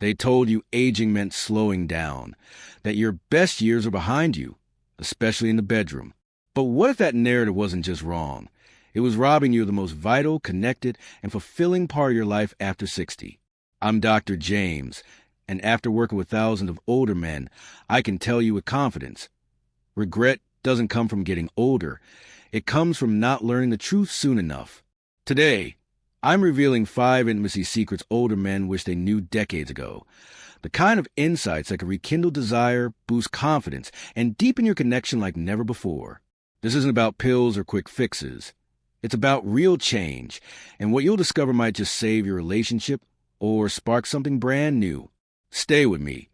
They told you aging meant slowing down, that your best years are behind you, especially in the bedroom. But what if that narrative wasn't just wrong? It was robbing you of the most vital, connected, and fulfilling part of your life after 60. I'm Dr. James, and after working with thousands of older men, I can tell you with confidence, regret doesn't come from getting older. It comes from not learning the truth soon enough. Today, I'm revealing 5 intimacy secrets older men wish they knew decades ago. The kind of insights that can rekindle desire, boost confidence, and deepen your connection like never before. This isn't about pills or quick fixes. It's about real change, and what you'll discover might just save your relationship or spark something brand new. Stay with me,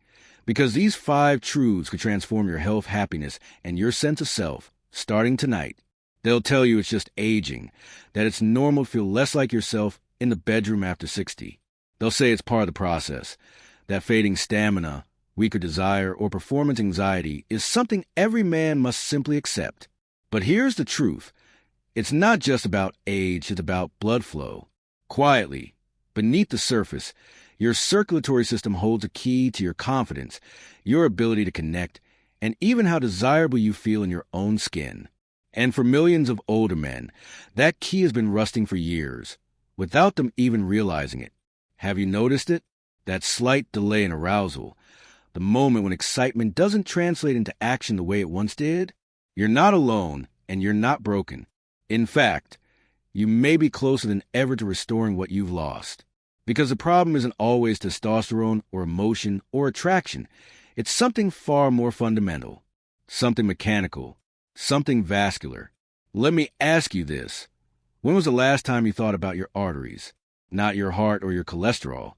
because these 5 truths could transform your health, happiness, and your sense of self, starting tonight. They'll tell you it's just aging, that it's normal to feel less like yourself in the bedroom after 60. They'll say it's part of the process, that fading stamina, weaker desire, or performance anxiety is something every man must simply accept. But here's the truth. It's not just about age, it's about blood flow. Quietly, beneath the surface, your circulatory system holds a key to your confidence, your ability to connect, and even how desirable you feel in your own skin. And for millions of older men, that key has been rusting for years, without them even realizing it. Have you noticed it? That slight delay in arousal, the moment when excitement doesn't translate into action the way it once did? You're not alone, and you're not broken. In fact, you may be closer than ever to restoring what you've lost. Because the problem isn't always testosterone or emotion or attraction. It's something far more fundamental, something mechanical, something vascular. Let me ask you this. When was the last time you thought about your arteries? Not your heart or your cholesterol,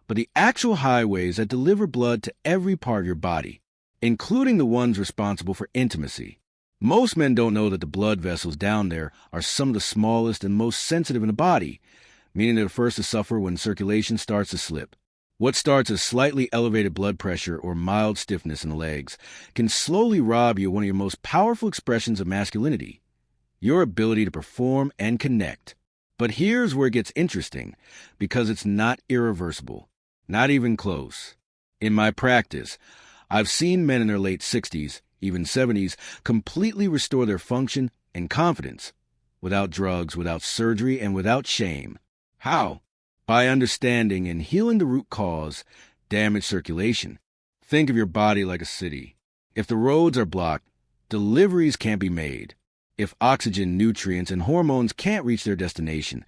but the actual highways that deliver blood to every part of your body, including the ones responsible for intimacy. Most men don't know that the blood vessels down there are some of the smallest and most sensitive in the body, meaning they're the first to suffer when circulation starts to slip. What starts as slightly elevated blood pressure or mild stiffness in the legs can slowly rob you of one of your most powerful expressions of masculinity, your ability to perform and connect. But here's where it gets interesting, because it's not irreversible, not even close. In my practice, I've seen men in their late 60s, even 70s, completely restore their function and confidence, without drugs, without surgery, and without shame. How? By understanding and healing the root cause, damaged circulation. Think of your body like a city. If the roads are blocked, deliveries can't be made. If oxygen, nutrients, and hormones can't reach their destination,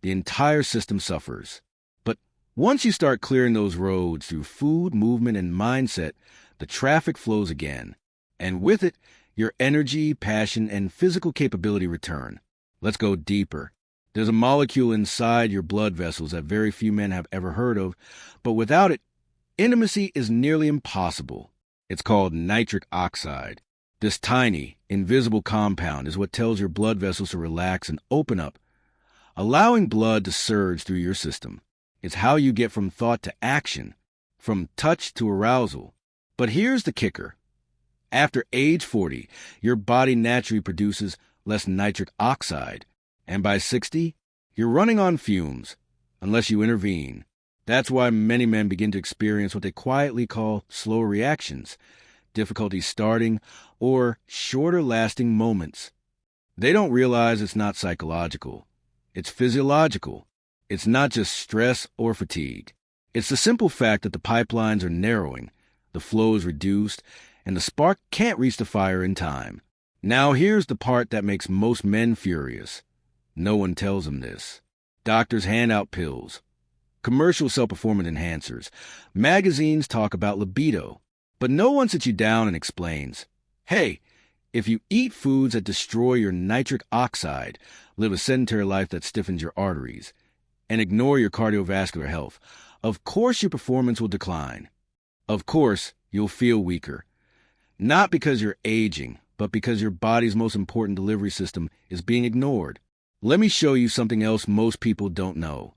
the entire system suffers. But once you start clearing those roads through food, movement, and mindset, the traffic flows again. And with it, your energy, passion, and physical capability return. Let's go deeper. There's a molecule inside your blood vessels that very few men have ever heard of, but without it, intimacy is nearly impossible. It's called nitric oxide. This tiny, invisible compound is what tells your blood vessels to relax and open up, allowing blood to surge through your system. It's how you get from thought to action, from touch to arousal. But here's the kicker. After age 40, your body naturally produces less nitric oxide, and by 60, you're running on fumes, unless you intervene. That's why many men begin to experience what they quietly call slower reactions, difficulty starting, or shorter-lasting moments. They don't realize it's not psychological. It's physiological. It's not just stress or fatigue. It's the simple fact that the pipelines are narrowing, the flow is reduced, and the spark can't reach the fire in time. Now here's the part that makes most men furious. No one tells them this. Doctors hand out pills. Commercial self-performance enhancers. Magazines talk about libido. But no one sits you down and explains, hey, if you eat foods that destroy your nitric oxide, live a sedentary life that stiffens your arteries, and ignore your cardiovascular health, of course your performance will decline. Of course, you'll feel weaker. Not because you're aging, but because your body's most important delivery system is being ignored. Let me show you something else most people don't know.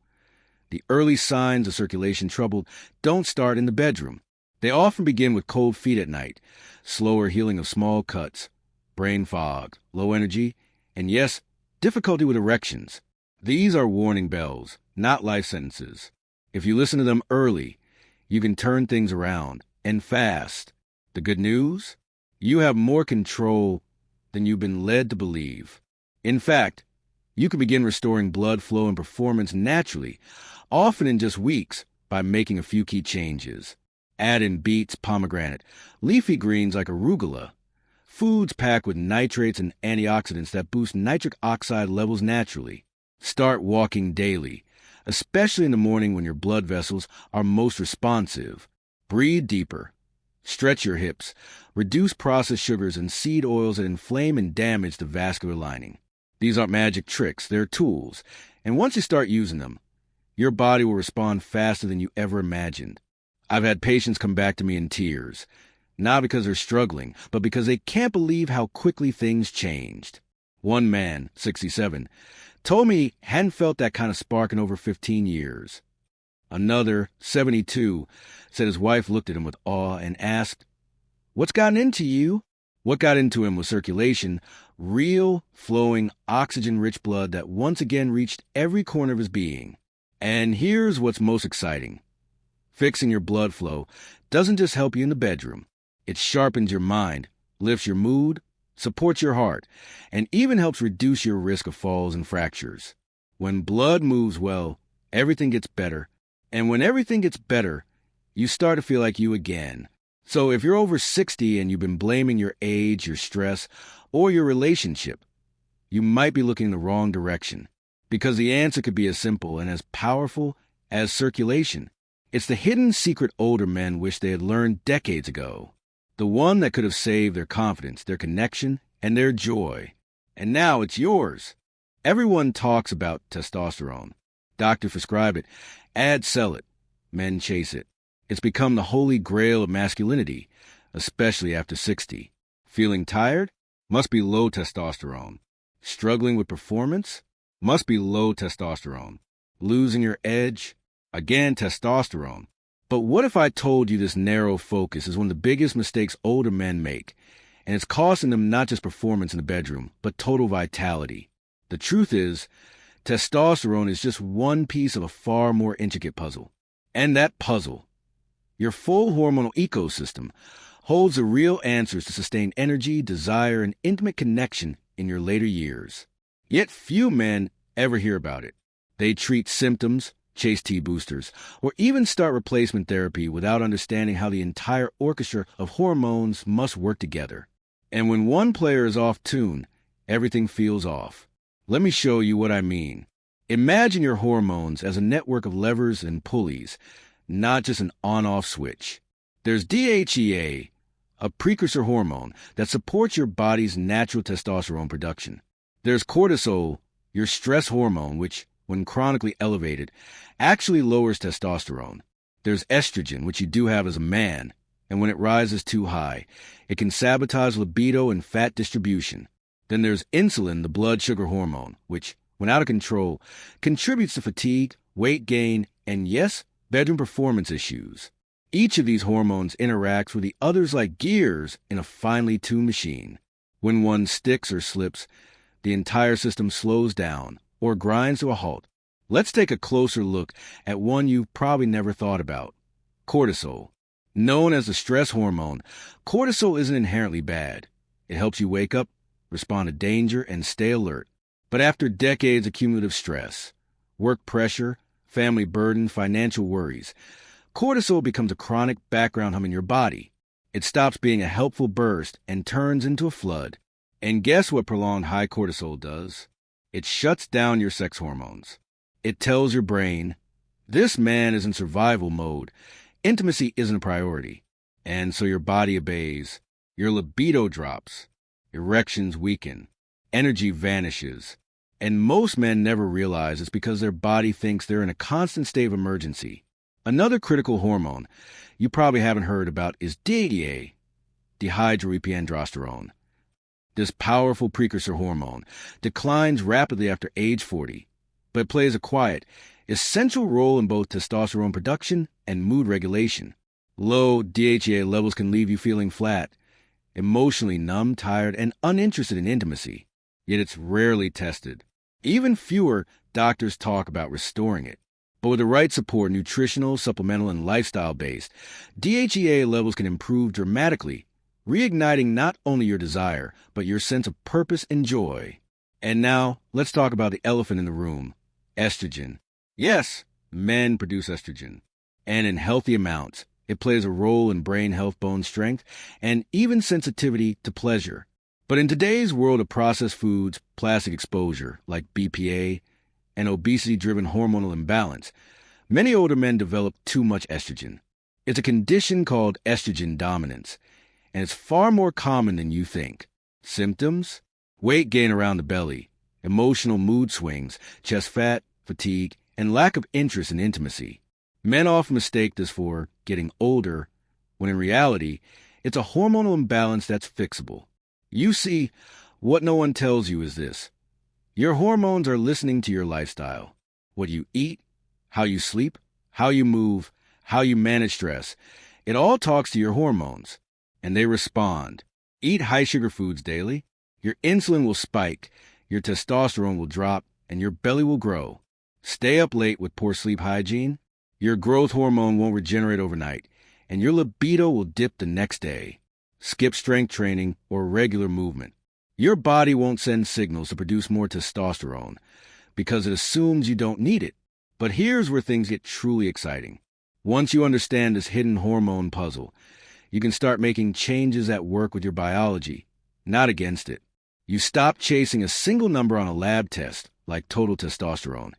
The early signs of circulation trouble don't start in the bedroom. They often begin with cold feet at night, slower healing of small cuts, brain fog, low energy, and yes, difficulty with erections. These are warning bells, not life sentences. If you listen to them early, You can turn things around, and fast. The good news? You have more control than you've been led to believe. In fact, you can begin restoring blood flow and performance naturally, often in just weeks, by making a few key changes. Add in beets, pomegranate, leafy greens like arugula, foods packed with nitrates and antioxidants that boost nitric oxide levels naturally. Start walking daily, especially in the morning when your blood vessels are most responsive. Breathe deeper. Stretch your hips. Reduce processed sugars and seed oils that inflame and damage the vascular lining. These aren't magic tricks, they're tools. And once you start using them, your body will respond faster than you ever imagined. I've had patients come back to me in tears, not because they're struggling, but because they can't believe how quickly things changed. One man, 67, told me he hadn't felt that kind of spark in over 15 years. Another, 72, said his wife looked at him with awe and asked, "What's gotten into you?" What got into him was circulation, real, flowing, oxygen-rich blood that once again reached every corner of his being. And here's what's most exciting. Fixing your blood flow doesn't just help you in the bedroom. It sharpens your mind, lifts your mood, supports your heart, and even helps reduce your risk of falls and fractures. When blood moves well, everything gets better. And when everything gets better, you start to feel like you again. So if you're over 60 and you've been blaming your age, your stress, or your relationship, you might be looking in the wrong direction. Because the answer could be as simple and as powerful as circulation. It's the hidden secret older men wish they had learned decades ago. The one that could have saved their confidence, their connection, and their joy. And now it's yours. Everyone talks about testosterone. Doctors prescribe it. Ads sell it. Men chase it. It's become the holy grail of masculinity, especially after 60. Feeling tired? Must be low testosterone. Struggling with performance? Must be low testosterone. Losing your edge? Again, testosterone. But what if I told you this narrow focus is one of the biggest mistakes older men make, and it's costing them not just performance in the bedroom, but total vitality? The truth is, testosterone is just one piece of a far more intricate puzzle. And that puzzle, your full hormonal ecosystem, holds the real answers to sustain energy, desire, and intimate connection in your later years. Yet few men ever hear about it. They treat symptoms, chase T boosters, or even start replacement therapy without understanding how the entire orchestra of hormones must work together. And when one player is off tune, everything feels off. Let me show you what I mean. Imagine your hormones as a network of levers and pulleys, not just an on-off switch. There's DHEA, a precursor hormone that supports your body's natural testosterone production. There's cortisol, your stress hormone, which, when chronically elevated, actually lowers testosterone. There's estrogen, which you do have as a man, and when it rises too high, it can sabotage libido and fat distribution. Then there's insulin, the blood sugar hormone, which, when out of control, contributes to fatigue, weight gain, and yes, bedroom performance issues. Each of these hormones interacts with the others like gears in a finely tuned machine. When one sticks or slips, the entire system slows down or grinds to a halt. Let's take a closer look at one you've probably never thought about: cortisol. Known as the stress hormone, cortisol isn't inherently bad. It helps you wake up, respond to danger, and stay alert. But after decades of cumulative stress, work pressure, family burden, financial worries, cortisol becomes a chronic background hum in your body. It stops being a helpful burst and turns into a flood. And guess what prolonged high cortisol does? It shuts down your sex hormones. It tells your brain, this man is in survival mode. Intimacy isn't a priority. And so your body obeys. Your libido drops. Erections weaken. Energy vanishes. And most men never realize it's because their body thinks they're in a constant state of emergency. Another critical hormone you probably haven't heard about is DHEA, dihydroepiandrosterone. This powerful precursor hormone declines rapidly after age 40, but plays a quiet, essential role in both testosterone production and mood regulation. Low DHEA levels can leave you feeling flat, emotionally numb, tired, and uninterested in intimacy. Yet it's rarely tested. Even fewer doctors talk about restoring it. But with the right support, nutritional, supplemental, and lifestyle-based, DHEA levels can improve dramatically, reigniting not only your desire, but your sense of purpose and joy. And now, let's talk about the elephant in the room, estrogen. Yes, men produce estrogen, and in healthy amounts. It plays a role in brain health, bone strength, and even sensitivity to pleasure. But in today's world of processed foods, plastic exposure, like BPA, and obesity-driven hormonal imbalance, many older men develop too much estrogen. It's a condition called estrogen dominance, and it's far more common than you think. Symptoms? Weight gain around the belly, emotional mood swings, chest fat, fatigue, and lack of interest in intimacy. Men often mistake this for getting older, when in reality, it's a hormonal imbalance that's fixable. You see, what no one tells you is this. Your hormones are listening to your lifestyle. What you eat, how you sleep, how you move, how you manage stress. It all talks to your hormones, and they respond. Eat high-sugar foods daily. Your insulin will spike, your testosterone will drop, and your belly will grow. Stay up late with poor sleep hygiene. Your growth hormone won't regenerate overnight, and your libido will dip the next day. Skip strength training or regular movement. Your body won't send signals to produce more testosterone because it assumes you don't need it. But here's where things get truly exciting. Once you understand this hidden hormone puzzle, you can start making changes at work with your biology, not against it. You stop chasing a single number on a lab test, like total testosterone,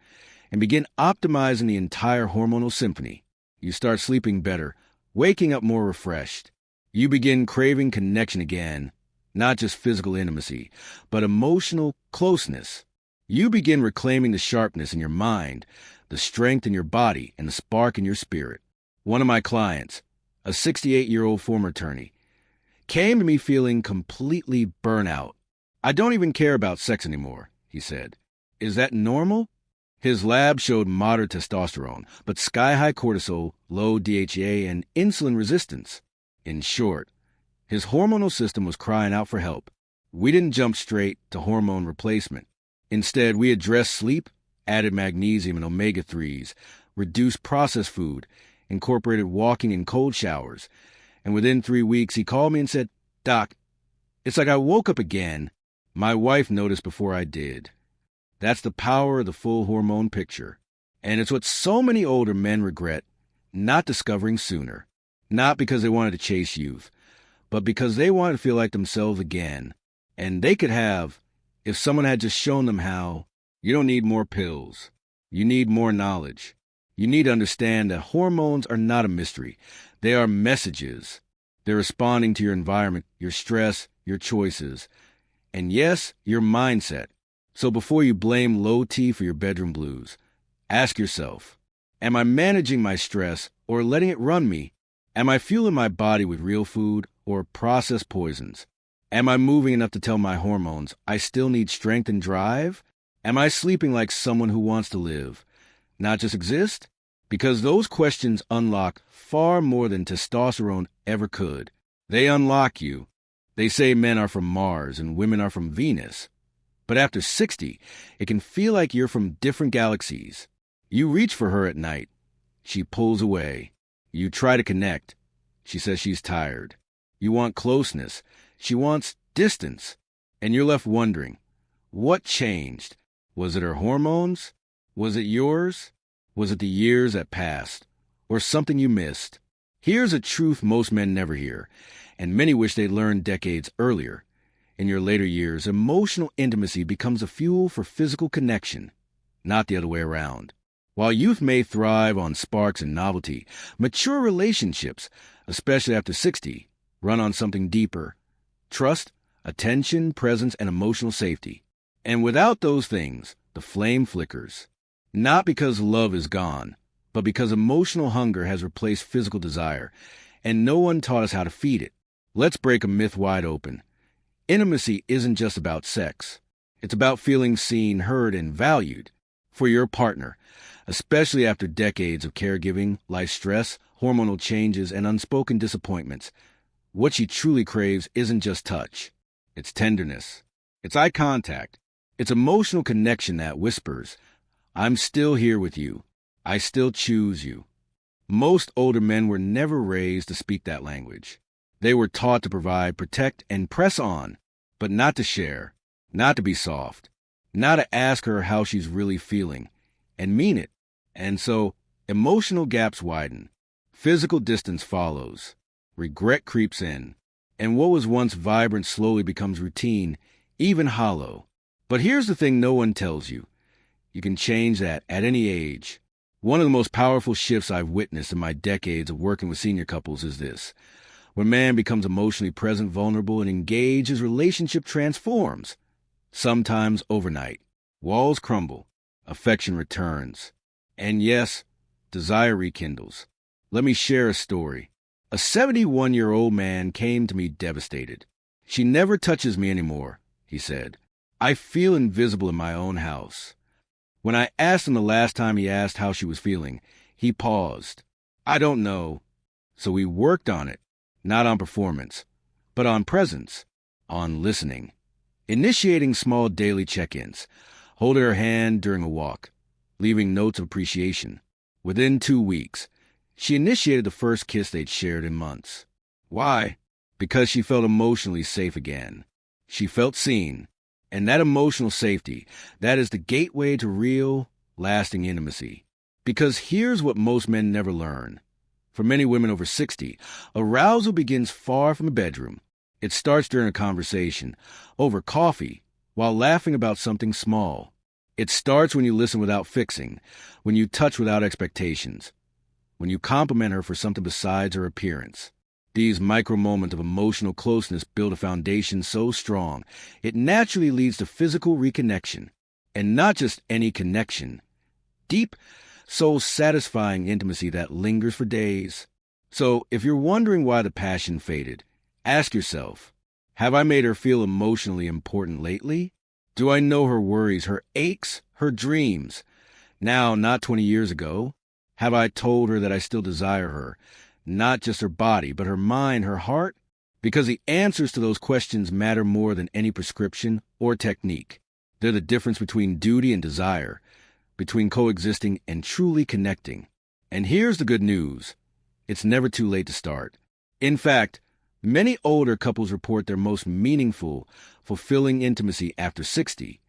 and begin optimizing the entire hormonal symphony. You start sleeping better, waking up more refreshed. You begin craving connection again, not just physical intimacy, but emotional closeness. You begin reclaiming the sharpness in your mind, the strength in your body, and the spark in your spirit. One of my clients, a 68-year-old former attorney, came to me feeling completely burnout. "I don't even care about sex anymore," he said. "Is that normal?" His lab showed moderate testosterone, but sky-high cortisol, low DHEA, and insulin resistance. In short, his hormonal system was crying out for help. We didn't jump straight to hormone replacement. Instead, we addressed sleep, added magnesium and omega-3s, reduced processed food, incorporated walking and cold showers. And within 3 weeks, he called me and said, "Doc, it's like I woke up again. My wife noticed before I did." That's the power of the full hormone picture. And it's what so many older men regret not discovering sooner. Not because they wanted to chase youth, but because they wanted to feel like themselves again. And they could have if someone had just shown them how. You don't need more pills. You need more knowledge. You need to understand that hormones are not a mystery. They are messages. They're responding to your environment, your stress, your choices, and yes, your mindset. So before you blame low T for your bedroom blues, ask yourself, am I managing my stress or letting it run me? Am I fueling my body with real food or processed poisons? Am I moving enough to tell my hormones I still need strength and drive? Am I sleeping like someone who wants to live, not just exist? Because those questions unlock far more than testosterone ever could. They unlock you. They say men are from Mars and women are from Venus. But after 60, it can feel like you're from different galaxies. You reach for her at night. She pulls away. You try to connect. She says she's tired. You want closeness. She wants distance. And you're left wondering, what changed? Was it her hormones? Was it yours? Was it the years that passed? Or something you missed? Here's a truth most men never hear, and many wish they'd learned decades earlier. In your later years, emotional intimacy becomes a fuel for physical connection, not the other way around. While youth may thrive on sparks and novelty, mature relationships, especially after 60, run on something deeper: trust, attention, presence, and emotional safety. And without those things, the flame flickers. Not because love is gone, but because emotional hunger has replaced physical desire, and no one taught us how to feed it. Let's break a myth wide open. Intimacy isn't just about sex. It's about feeling seen, heard, and valued. For your partner, especially after decades of caregiving, life stress, hormonal changes, and unspoken disappointments, what she truly craves isn't just touch. It's tenderness. It's eye contact. It's emotional connection that whispers, "I'm still here with you. I still choose you. Most older men were never raised to speak that language. They were taught to provide, protect, and press on, but not to share, not to be soft, not to ask her how she's really feeling, and mean it. And so, emotional gaps widen, physical distance follows, regret creeps in, and what was once vibrant slowly becomes routine, even hollow. But here's the thing no one tells you. You can change that at any age. One of the most powerful shifts I've witnessed in my decades of working with senior couples is this. When a man becomes emotionally present, vulnerable, and engaged, his relationship transforms. Sometimes overnight. Walls crumble. Affection returns. And yes, desire rekindles. Let me share a story. A 71-year-old man came to me devastated. She never touches me anymore, he said. I feel invisible in my own house. When I asked him the last time he asked how she was feeling, he paused. I don't know. So we worked on it, not on performance, but on presence, on listening, initiating small daily check-ins, holding her hand during a walk, leaving notes of appreciation. Within 2 weeks, she initiated the first kiss they'd shared in months. Why? Because she felt emotionally safe again. She felt seen. And that emotional safety, that is the gateway to real, lasting intimacy. Because here's what most men never learn. For many women over 60, arousal begins far from the bedroom. It starts during a conversation, over coffee, while laughing about something small. It starts when you listen without fixing, when you touch without expectations, when you compliment her for something besides her appearance. These micro moments of emotional closeness build a foundation so strong, it naturally leads to physical reconnection. And not just any connection. Deep, soul-satisfying intimacy that lingers for days. So, if you're wondering why the passion faded, ask yourself, have I made her feel emotionally important lately? Do I know her worries, her aches, her dreams? Now, not 20 years ago. Have I told her that I still desire her? Not just her body, but her mind, her heart? Because the answers to those questions matter more than any prescription or technique. They're the difference between duty and desire, between coexisting and truly connecting. And here's the good news. It's never too late to start. In fact, many older couples report their most meaningful, fulfilling intimacy after 60.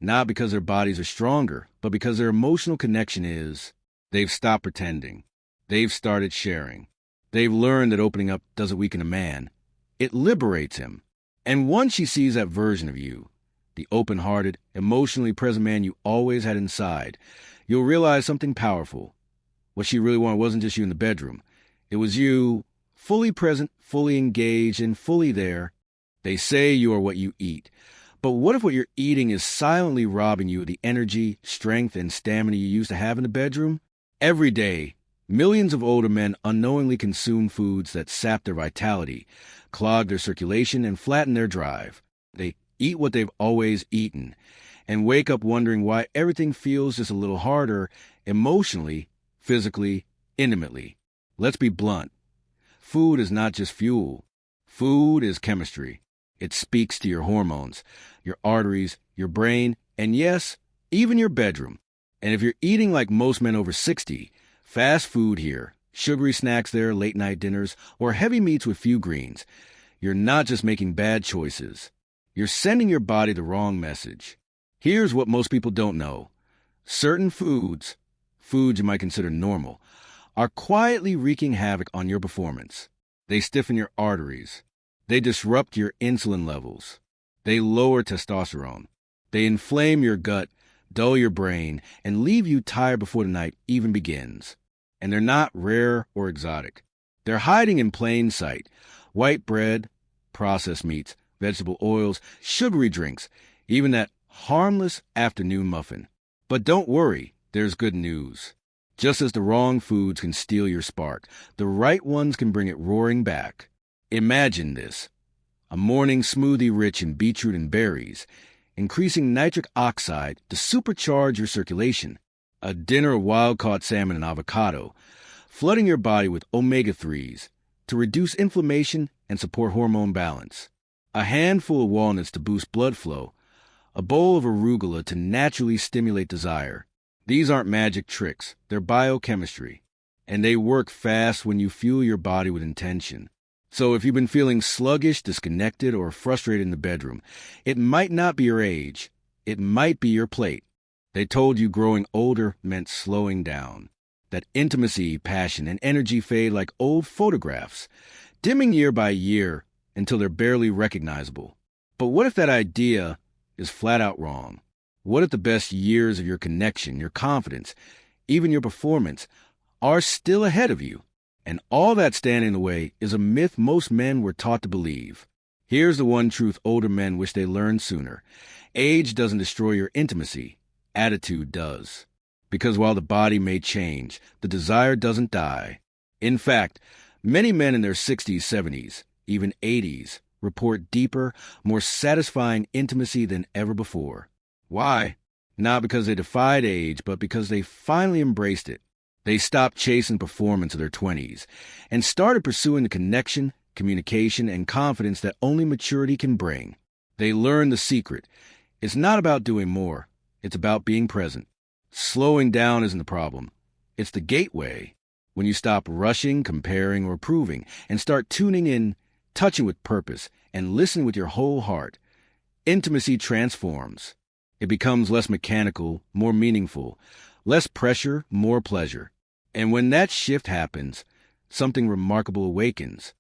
Not because their bodies are stronger, but because their emotional connection is, they've stopped pretending. They've started sharing. They've learned that opening up doesn't weaken a man. It liberates him. And once she sees that version of you, the open-hearted, emotionally present man you always had inside, you'll realize something powerful. What she really wanted wasn't just you in the bedroom. It was you, fully present, fully engaged, and fully there. They say you are what you eat. But what if what you're eating is silently robbing you of the energy, strength, and stamina you used to have in the bedroom? Every day, millions of older men unknowingly consume foods that sap their vitality, clog their circulation, and flatten their drive. They eat what they've always eaten, and wake up wondering why everything feels just a little harder emotionally, physically, intimately. Let's be blunt. Food is not just fuel. Food is chemistry. It speaks to your hormones, your arteries, your brain, and yes, even your bedroom. And if you're eating like most men over 60, fast food here, sugary snacks there, late-night dinners, or heavy meats with few greens, you're not just making bad choices. You're sending your body the wrong message. Here's what most people don't know. Certain foods you might consider normal, are quietly wreaking havoc on your performance. They stiffen your arteries. They disrupt your insulin levels. They lower testosterone. They inflame your gut, dull your brain, and leave you tired before the night even begins. And they're not rare or exotic. They're hiding in plain sight. White bread, processed meats, vegetable oils, sugary drinks, even that harmless afternoon muffin. But don't worry, there's good news. Just as the wrong foods can steal your spark, the right ones can bring it roaring back. Imagine this. A morning smoothie rich in beetroot and berries, increasing nitric oxide to supercharge your circulation. A dinner of wild-caught salmon and avocado, flooding your body with omega-3s to reduce inflammation and support hormone balance. A handful of walnuts to boost blood flow. A bowl of arugula to naturally stimulate desire. These aren't magic tricks, they're biochemistry, and they work fast when you fuel your body with intention. So if you've been feeling sluggish, disconnected, or frustrated in the bedroom, it might not be your age, it might be your plate. They told you growing older meant slowing down, that intimacy, passion, and energy fade like old photographs, dimming year by year until they're barely recognizable. But what if that idea is flat out wrong? What if the best years of your connection, your confidence, even your performance are still ahead of you? And all that standing in the way is a myth most men were taught to believe. Here's the one truth older men wish they learned sooner. Age doesn't destroy your intimacy. Attitude does. Because while the body may change, the desire doesn't die. In fact, many men in their 60s, 70s, even 80s, report deeper, more satisfying intimacy than ever before. Why? Not because they defied age, but because they finally embraced it. They stopped chasing performance of their 20s and started pursuing the connection, communication, and confidence that only maturity can bring. They learned the secret. It's not about doing more. It's about being present. Slowing down isn't the problem. It's the gateway. When you stop rushing, comparing, or proving, and start tuning in, touching with purpose, and listening with your whole heart, intimacy transforms. It becomes less mechanical, more meaningful, less pressure, more pleasure. And when that shift happens, something remarkable awakens.